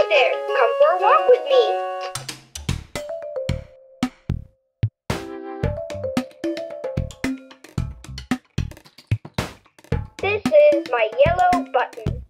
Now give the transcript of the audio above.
there, come for a walk with me. This is my yellow button.